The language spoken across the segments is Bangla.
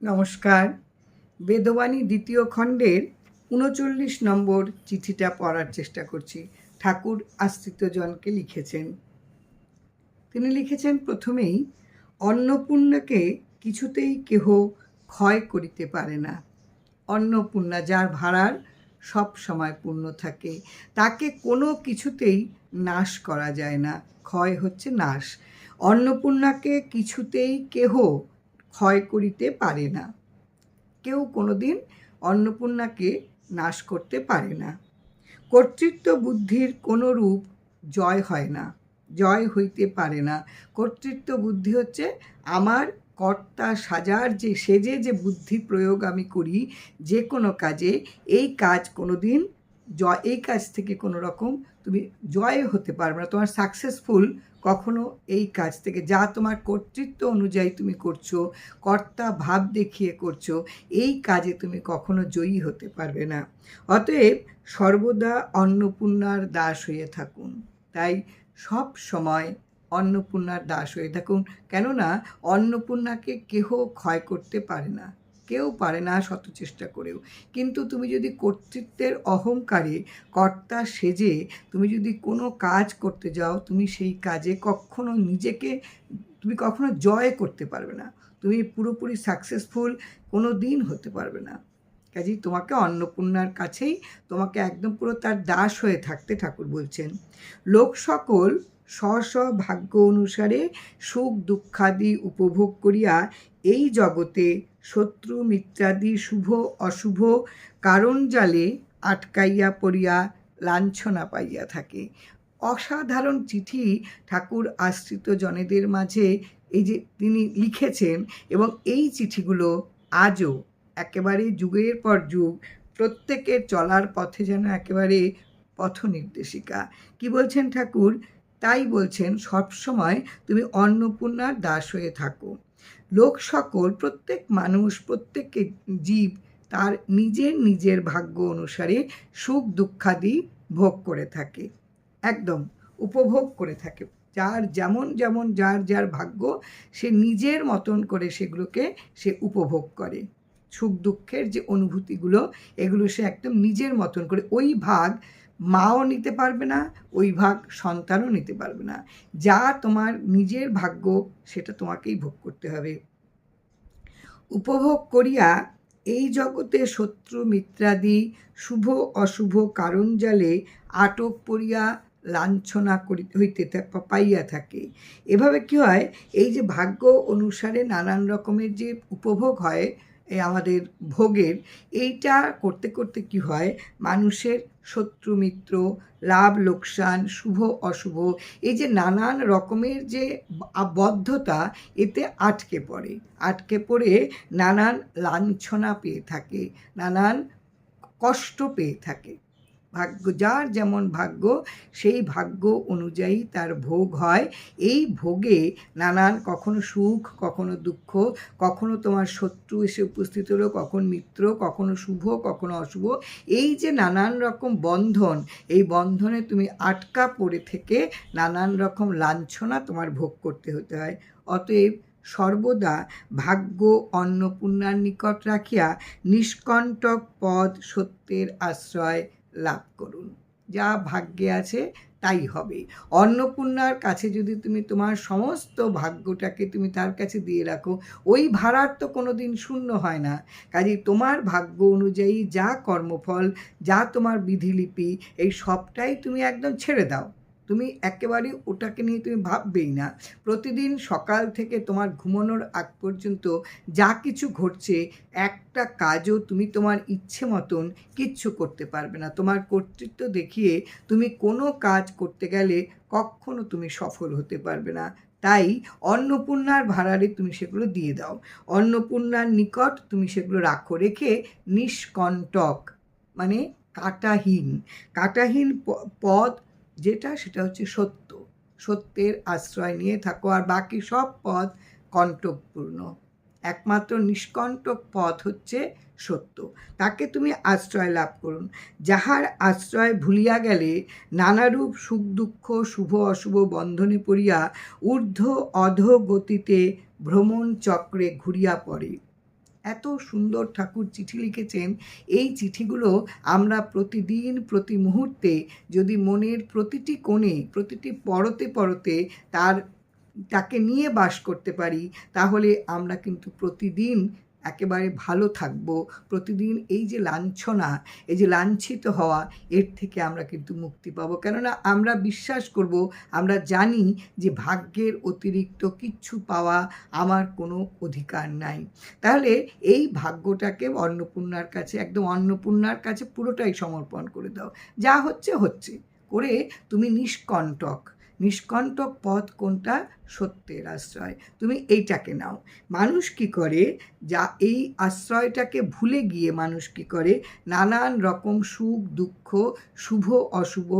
নমস্কার। বেদবাণী দ্বিতীয় খণ্ডের ৩৯ নম্বর চিঠিটা পড়ার চেষ্টা করছি। ঠাকুর আশ্রিতজনকে লিখেছেন। তিনি লিখেছেন প্রথমেই, অন্নপূর্ণাকে কিছুতেই কেহ ক্ষয় করিতে পারে না। অন্নপূর্ণা, যার ভাড়ার সব সময় পূর্ণ থাকে, তাকে কোনো কিছুতেই নাশ করা যায় না। ক্ষয় হচ্ছে নাশ। অন্নপূর্ণাকে কিছুতেই কেহ ক্ষয় করিতে পারে না। কেউ কোনোদিন অন্নপূর্ণাকে নাশ করতে পারে না। কর্তৃত্ব বুদ্ধির কোনো রূপ জয় হয় না, জয় হইতে পারে না। কর্তৃত্ব বুদ্ধি হচ্ছে আমার কর্তা সাজার সেজে যে বুদ্ধি প্রয়োগ আমি করি যে কোনো কাজে, এই কাজ কোনোদিন এই কাজ থেকে কোনো রকম তুমি জয় হতে পারবে না। তোমার সাকসেসফুল কখনো এই কাজ থেকে, যা তোমার কর্তৃত্ব অনুযায়ী তুমি করছো, কর্তা ভাব দেখিয়ে করছো, এই কাজে তুমি কখনো জয়ী হতে পারবে না। অতএব সর্বদা অন্নপূর্ণার দাস হয়ে থাকুন। তাই সব সময় অন্নপূর্ণার দাস হয়ে থাকুন। কেননা অন্নপূর্ণাকে কেহ ক্ষয় করতে পারে না, কেউ পারে না শত চেষ্টা করেও। কিন্তু তুমি যদি কর্তৃত্বের অহংকারে কর্তা সেজে তুমি যদি কোনো কাজ করতে যাও, তুমি সেই কাজে কখনো নিজেকে তুমি কখনো জয় করতে পারবে না। তুমি পুরোপুরি সাকসেসফুল কোনো দিন হতে পারবে না। কাজেই তোমাকে অন্নপূর্ণার কাছেই তোমাকে একদম পুরো তার দাস হয়ে থাকতে ঠাকুর বলছেন। লোক সকল স্ব স্ব ভাগ্য অনুসারে সুখ দুঃখাদি উপভোগ করিয়া এই জগতে শত্রু মিত্রাদি শুভ অশুভ কারণ জালে আটকাইয়া পড়িয়া লাঞ্ছনা পাইয়া থাকে। অসাধারণ চিঠি ঠাকুর আশ্রিত জনেদের মাঝে এই যে তিনি লিখেছেন, এবং এই চিঠিগুলো আজও একেবারে যুগের পর যুগ প্রত্যেকের চলার পথে যেন একেবারে পথ নির্দেশিকা। কি বলছেন ঠাকুর? তাই বলছেন, সবসময় তুমি অন্নপূর্ণার দাস হয়ে থাকো। লোক সকল, প্রত্যেক মানুষ, প্রত্যেক জীব তার নিজের নিজের ভাগ্য অনুসারে সুখ দুঃখাদি ভোগ করে থাকে, একদম উপভোগ করে থাকে। যার যেমন যেমন যার যার ভাগ্য, সে নিজের মতন করে সেগুলোকে সে উপভোগ করে। সুখ দুঃখের যে অনুভূতিগুলো, এগুলো সে একদম নিজের মতন করে, ওই ভাগ মাও নিতে পারবে না, ওই ভাগ সন্তানও নিতে পারবে না। যা তোমার নিজের ভাগ্য, সেটা তোমাকেই ভোগ করতে হবে। উপভোগ করিয়া এই জগতে শত্রু মিত্রাদি শুভ অশুভ কারণ জালে আটক পড়িয়া লাঞ্ছনা হইতে পাইয়া থাকে। এভাবে কি হয়, এই যে ভাগ্য অনুসারে নানান রকমের যে উপভোগ হয় এই আমাদের ভোগের, এইটা করতে করতে কি হয়, মানুষের শত্রু মিত্র, লাভ লোকসান, শুভ অশুভ, এই যে নানান রকমের যে বদ্ধতা, এতে আটকে পড়ে নানান লাঞ্ছনা পেয়ে থাকে, নানান কষ্ট পেয়ে থাকে। ভাগ্য, যার যেমন ভাগ্য সেই ভাগ্য অনুযায়ী তার ভোগ হয়। এই ভোগে নানান, কখনো সুখ, কখনো দুঃখ, কখনো তোমার শত্রু এসে উপস্থিত হলো, কখন মিত্র, কখনো শুভ, কখনো অশুভ, এই যে নানান রকম বন্ধন, এই বন্ধনে তুমি আটকা পড়ে থেকে নানান রকম লাঞ্ছনা তোমার ভোগ করতে হতে হয়। অতএব সর্বদা ভাগ্য অন্নপূর্ণার নিকট রাখিয়া নিষ্কণ্টক পদ সত্যের আশ্রয় লাভ করুন। যা ভাগ্যে আছে তাই হবে। অন্নপূর্ণার কাছে যদি তুমি তোমার সমস্ত ভাগ্যটাকে তুমি তার কাছে দিয়ে রাখো, ওই ভাড়ার তো কোনো দিন শূন্য হয় না। কাজেই তোমার ভাগ্য অনুযায়ী যা কর্মফল, যা তোমার বিধিলিপি, এই সবটাই তুমি একদম ছেড়ে দাও। তুমি একেবারে ওটাকে নিয়ে তুমি ভাববেই না। প্রতিদিন সকাল থেকে তোমার ঘুমানোর আগ পর্যন্ত যা কিছু ঘটছে, একটা কাজও তুমি তোমার ইচ্ছে মতন কিচ্ছু করতে পারবে না। তোমার কর্তৃত্ব দেখিয়ে তুমি কোনো কাজ করতে গেলে কখনো তুমি সফল হতে পারবে না। তাই অন্নপূর্ণার ভাড়ারে তুমি সেগুলো দিয়ে দাও, অন্নপূর্ণার নিকট তুমি সেগুলো রাখো। রেখে নিষ্কণ্টক মানে কাঁটাহীন পদ যেটা, সেটা হচ্ছে সত্য, সত্যের আশ্রয় নিয়ে থাকো। আর বাকি সব পথ কণ্টকপূর্ণ, একমাত্র নিষ্কণ্টক পথ হচ্ছে সত্য, তাকে তুমি আশ্রয় লাভ করুন। যাহার আশ্রয় ভুলিয়া গেলে নানারূপ সুখ দুঃখ শুভ অশুভ বন্ধনে পড়িয়া ঊর্ধ্ব অধ গতিতে ভ্রমণ চক্রে ঘুরিয়া পড়ে। এত সুন্দর ঠাকুর চিঠি লিখেছেন। এই চিঠিগুলো আমরা প্রতিদিন প্রতি মুহূর্তে যদি মনের প্রতিটি কোণে প্রতিটি পরতে পরতে তাকে নিয়ে বাস করতে পারি, তাহলে আমরা কিন্তু প্রতিদিন একেবারে ভালো থাকব। প্রতিদিন এই যে লাঞ্ছনা, এই যে লাঞ্ছিত হওয়া, এর থেকে আমরা কিন্তু মুক্তি পাব। কেননা আমরা বিশ্বাস করব, আমরা জানি যে ভাগ্যের অতিরিক্ত কিচ্ছু পাওয়া আমার কোনো অধিকার নাই। তাহলে এই ভাগ্যটাকে অন্নপূর্ণার কাছে, একদম অন্নপূর্ণার কাছে পুরোটাই সমর্পণ করে দাও। যা হচ্ছে হচ্ছে করে তুমি নিষ্কণ্টক পথ কোনটা? সত্যের আশ্রয়। তুমি এইটাকে নাও। মানুষ কি করে, যা এই আশ্রয়টাকে ভুলে গিয়ে মানুষ কি করে, নানান রকম সুখ দুঃখ, শুভ অশুভ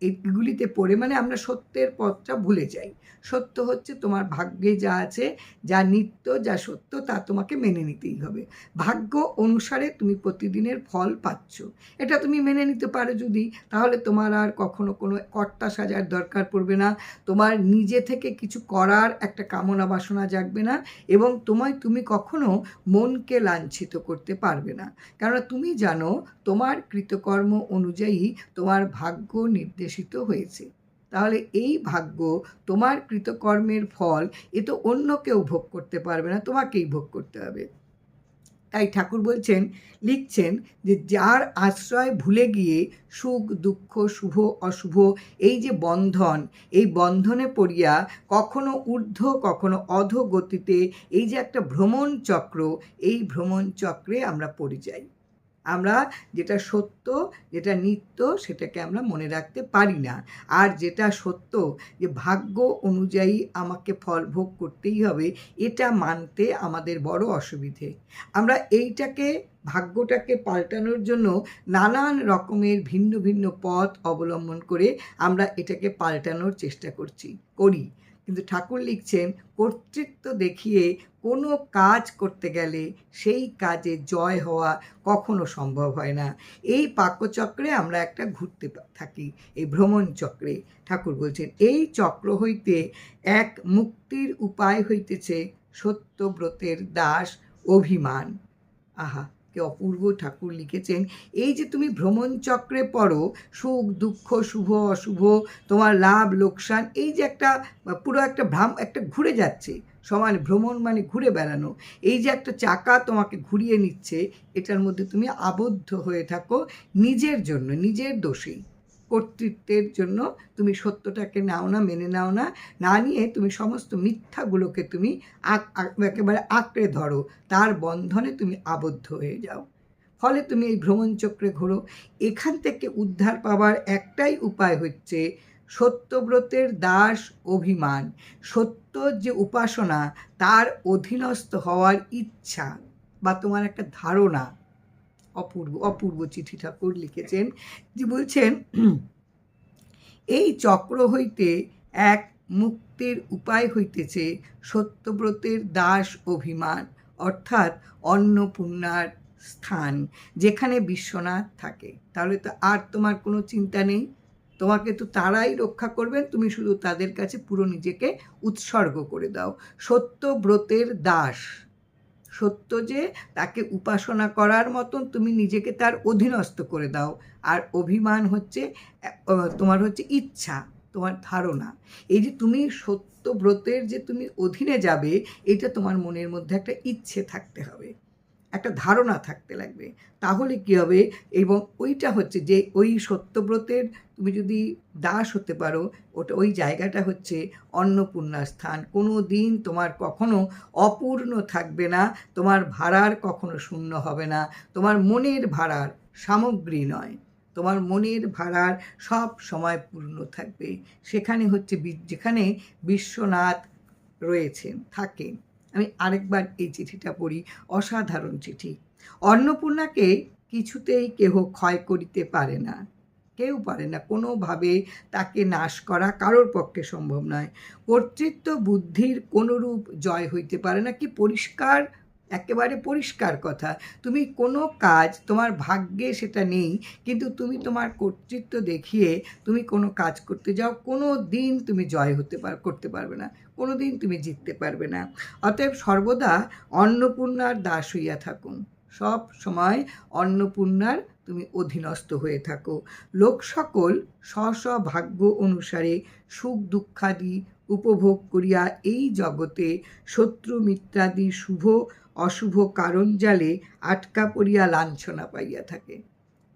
এগুলিতে পড়ে, মানে আমরা সত্যের পথটা ভুলে যাই। সত্য হচ্ছে তোমার ভাগ্যে যা আছে, যা নিত্য, যা সত্য, তা তোমাকে মেনে নিতেই হবে। ভাগ্য অনুসারে তুমি প্রতিদিনের ফল পাচ্ছ, এটা তুমি মেনে নিতে পারো যদি, তাহলে তোমার আর কখনো কোনো কর্তা সাজার দরকার পড়বে না। তোমার নিজে থেকে কিছু করার একটা কামনা বাসনা জাগবে না, এবং তুমি কখনো মনকে লাঞ্ছিত করতে পারবে না। কেননা তুমি জানো তোমার কৃতকর্ম অনুযায়ী তোমার ভাগ্য নির্দেশিত হয়েছে। তাহলে এই ভাগ্য, তোমার কৃতকর্মের ফল, এ তো অন্য কেউ ভোগ করতে পারবে না, তোমাকেই ভোগ করতে হবে। তাই ঠাকুর লিখছেন যে যার আশ্রয় ভুলে গিয়ে সুখ দুঃখ শুভ অশুভ এই যে বন্ধন, এই বন্ধনে পড়িয়া কখনো ঊর্ধ্ব কখনো অধোগতিতে, এই যে একটা ভ্রমণ চক্র, এই ভ্রমণ চক্রে আমরা পড়ে যাই। আমরা যেটা সত্য, যেটা নিত্য, সেটাকে আমরা মনে রাখতে পারি না। আর যেটা সত্য, যে ভাগ্য অনুযায়ী আমাকে ফল ভোগ করতেই হবে, এটা মানতে আমাদের বড় অসুবিধে। আমরা ভাগ্যটাকে পাল্টানোর জন্য নানান রকমের ভিন্ন ভিন্ন পথ অবলম্বন করে আমরা এটাকে পাল্টানোর চেষ্টা করি। কিন্তু ঠাকুর লিখছেন, কর্তৃত্ব দেখিয়ে কোনো কাজ করতে গেলে সেই কাজে জয় হওয়া কখনো সম্ভব হয় না। এই পাকচক্রে আমরা একটা ঘুরতে থাকি, এই ভ্রমণ চক্রে। ঠাকুর বলছেন, এই চক্র হইতে এক মুক্তির উপায় হইতেছে সত্যব্রতের দাস অভিমান। আহা, কে অপূর্ব ঠাকুর লিখেছেন। এই যে তুমি ভ্রমণ চক্রে পড়ো, সুখ দুঃখ শুভ অশুভ, তোমার লাভ লোকসান, এই যে পুরো একটা ঘুরে যাচ্ছে সমান। ভ্রমণ মানে ঘুরে বেড়ানো। এই যে একটা চাকা তোমাকে ঘুরিয়ে নিচ্ছে, এটার মধ্যে তুমি আবদ্ধ হয়ে থাকো নিজের জন্য, নিজের দোষেই। কর্তৃত্বের জন্য তুমি সত্যটাকে মেনে নাও না, না নিয়ে তুমি সমস্ত মিথ্যাগুলোকে তুমি একেবারে আঁকড়ে ধরো, তার বন্ধনে তুমি আবদ্ধ হয়ে যাও। ফলে তুমি এই ভ্রমণ চক্রে ঘোরো। এখান থেকে উদ্ধার পাওয়ার একটাই উপায় হচ্ছে সত্যব্রতের দাস অভিমান। সত্য যে উপাসনা, তার অধীনস্থ হওয়ার ইচ্ছা বা তোমার একটা ধারণা। অপূর্ব চিঠি ঠাকুর লিখেছেন, যে বলছেন, এই চক্র হইতে এক মুক্তির উপায় হইতেছে সত্যব্রতের দাস অভিমান, অর্থাৎ অন্নপূর্ণার স্থান, যেখানে বিশ্বনাথ থাকে। তাহলে তো আর তোমার কোনো চিন্তা নেই, তোমাকে তো তারাই রক্ষা করবেন, তুমি শুধু তাদের কাছে পুরো নিজেকে উৎসর্গ করে দাও। সত্যব্রতের দাস, সত্য যে তাকে উপাসনা করার মতন তুমি নিজেকে তার অধীনস্থ করে দাও। আর অভিমান হচ্ছে তোমার ইচ্ছা, তোমার ধারণা। এই যে তুমি সত্যব্রতের যে তুমি অধীনে যাবে, এটা তোমার মনের মধ্যে একটা ইচ্ছে থাকতে হবে, একটা ধারণা থাকতে লাগবে। তাহলে কি হবে, এবং ওইটা হচ্ছে যে ওই সত্যব্রতের তুমি যদি দাস হতে পারো, ওই জায়গাটা হচ্ছে অন্নপূর্ণা স্থান। কোনো দিন তোমার কখনো অপূর্ণ থাকবে না, তোমার ভাড়ার কখনো শূন্য হবে না। তোমার মনের ভাড়ার, সামগ্রী নয়, তোমার মনের ভাড়ার সব সময় পূর্ণ থাকবে। সেখানে যেখানে বিশ্বনাথ থাকেন। আমি আরেকবার এই চিঠিটা পড়ি, অসাধারণ চিঠি। অন্নপূর্ণাকে কিছুতেই কেহ ক্ষয় করিতে পারে না, কেউ পারে না, কোনোভাবে তাকে নাশ করা কারোর পক্ষে সম্ভব নয়। কর্তৃত্ব বুদ্ধির কোনোরূপ জয় হইতে পারে না। কি পরিষ্কার, একেবারে পরিষ্কার কথা। তুমি কোনো কাজ, তোমার ভাগ্যে সেটা নেই, কিন্তু তুমি তোমার কর্তৃত্ব দেখিয়ে তুমি কোনো কাজ করতে যাও, কোনো দিন তুমি জয় করতে পারবে না। কোনোদিন তুমি জিততে পারবে না। অতএব সর্বদা অন্নপূর্ণার দাস হইয়া থাকুন, সব সময় অন্নপূর্ণার তুমি অধীনস্থ হয়ে থাকো। লোক সকল স্ব স্ব ভাগ্য অনুসারে সুখ দুঃখাদি উপভোগ করিয়া এই জগতে শত্রু মিত্রাদি শুভ অশুভ কারণ জালে আটকা পড়িয়া লাঞ্ছনা পাইয়া থাকে।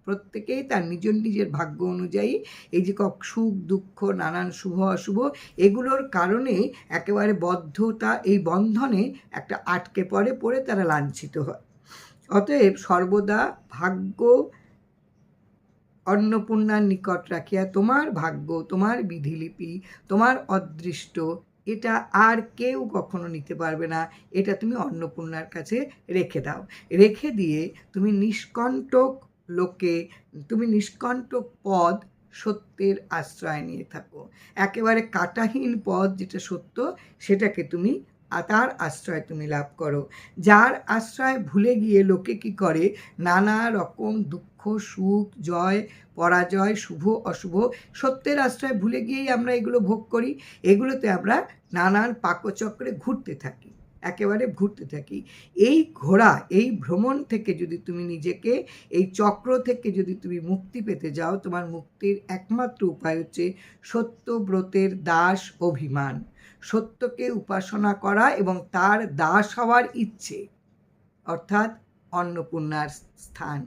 প্রত্যেকেই তার নিজের ভাগ্য অনুযায়ী এই যে সুখ দুঃখ নানান শুভ অশুভ এগুলোর কারণে একেবারে বদ্ধতা, এই বন্ধনে একটা আটকে পড়ে তারা লাঞ্ছিত হয়। অতএব সর্বদা ভাগ্য অন্নপূর্ণার নিকট রাখিয়া তোমার ভাগ্য, তোমার বিধিলিপি, তোমার অদৃষ্ট এটা আর কেউ কখনো নিতে পারবে না, এটা তুমি অন্নপূর্ণার কাছে রেখে দাও। রেখে দিয়ে তুমি নিষ্কণ্টক লোকে, তুমি নিষ্কণ্টক পদ সত্যের আশ্রয় নিয়ে থাকো। একেবারে কাঁটাহীন পদ যেটা সত্য সেটাকে তুমি তার আশ্রয় তুমি লাভ করো। যার আশ্রয় ভুলে গিয়ে লোকে কি করে, নানা রকম দুঃখ সুখ জয় পরাজয় শুভ অশুভ সত্যের আশ্রয় ভুলে গিয়েই আমরা এগুলো ভোগ করি। এগুলোতে আমরা নানান পাকচক্রে ঘুরতে থাকি, একেবারে ঘুরতে থাকি। এই ঘোড়া, এই ভ্রমণ থেকে যদি তুমি নিজেকে, এই চক্র থেকে যদি তুমি মুক্তি পেতে যাও, তোমার মুক্তির একমাত্র উপায় হচ্ছে সত্যব্রতের দাস অভিমান, সত্যকে উপাসনা করা এবং তার দাস হওয়ার ইচ্ছে, অর্থাৎ অন্নপূর্ণার স্থান।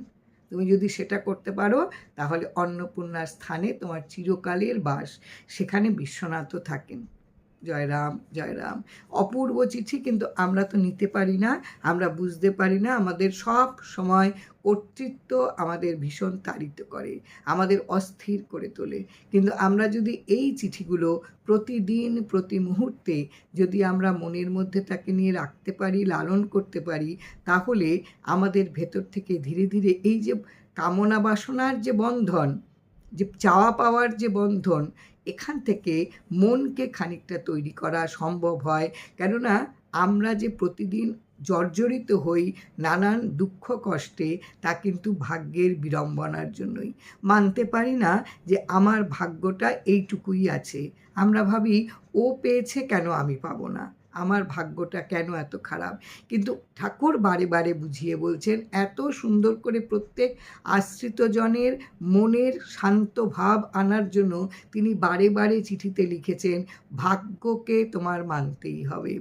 তুমি যদি সেটা করতে পারো তাহলে অন্নপূর্ণার স্থানে তোমার চিরকালের বাস, সেখানে বিশ্বনাথও থাকেন। জয় রাম, জয় রাম। অপূর্ব চিঠি, কিন্তু আমরা তো নিতে পারি না, আমরা বুঝতে পারি না। আমাদের সব সময় কর্তৃত্ব আমাদের ভীষণ তাড়িত করে, আমাদের অস্থির করে তোলে। কিন্তু আমরা যদি এই চিঠিগুলো প্রতিদিন প্রতি মুহূর্তে যদি আমরা মনের মধ্যে তাকে নিয়ে রাখতে পারি, লালন করতে পারি, তাহলে আমাদের ভেতর থেকে ধীরে ধীরে এই যে কামনা বাসনার যে বন্ধন, যে চাওয়া পাওয়ার যে বন্ধন, এখান থেকে মনকে খানিকটা তৈরি করা সম্ভব হয়। কেননা আমরা যে প্রতিদিন জর্জরিত হই নানান দুঃখ কষ্টে, তা কিন্তু ভাগ্যের বিড়ম্বনার জন্যই। মানতে পারি না যে আমার ভাগ্যটা এইটুকুই আছে। আমরা ভাবি ও পেয়েছে, কেন আমি পাবো না, আমার ভাগ্যটা কেন এত খারাপ। কিন্তু ঠাকুর বারে বারে বুঝিয়ে বলছেন, এত সুন্দর করে প্রত্যেক আশ্রিতজনের মনের শান্ত ভাব আনার জন্য তিনি বারে বারে চিঠিতে লিখেছেন, ভাগ্যকে তোমার মানতেই হবে।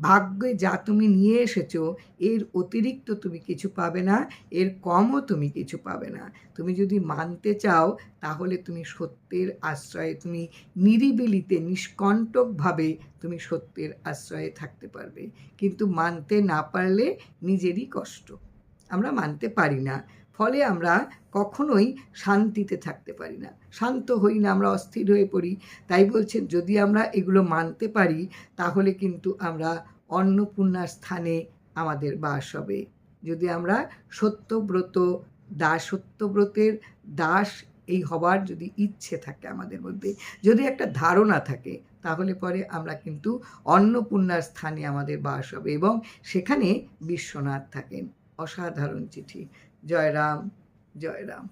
ভাগ্যে যা তুমি নিয়ে এসেছো এর অতিরিক্ত তুমি কিছু পাবে না, এর কমও তুমি কিছু পাবে না। তুমি যদি মানতে চাও তাহলে তুমি সত্যের আশ্রয়ে, তুমি নিরিবিলিতে নিষ্কণ্টকভাবে তুমি সত্যের আশ্রয়ে থাকতে পারবে। কিন্তু মানতে না পারলে নিজেরই কষ্ট। আমরা মানতে পারি না, ফলে আমরা কখনোই শান্তিতে থাকতে পারি না, শান্ত হই না, আমরা অস্থির হয়ে পড়ি। তাই বলছেন যদি আমরা এগুলো মানতে পারি তাহলে কিন্তু আমরা অন্নপূর্ণার স্থানে আমাদের বাস হবে। যদি আমরা সত্যব্রত দাস, সত্যব্রতের দাস এই হবার যদি ইচ্ছে থাকে আমাদের মধ্যে, যদি একটা ধারণা থাকে, তাহলে পরে আমরা কিন্তু অন্নপূর্ণার স্থানে আমাদের বাস হবে এবং সেখানে বিশ্বনাথ থাকেন। অসাধারণ চিঠি। জয় রাম, জয় রাম।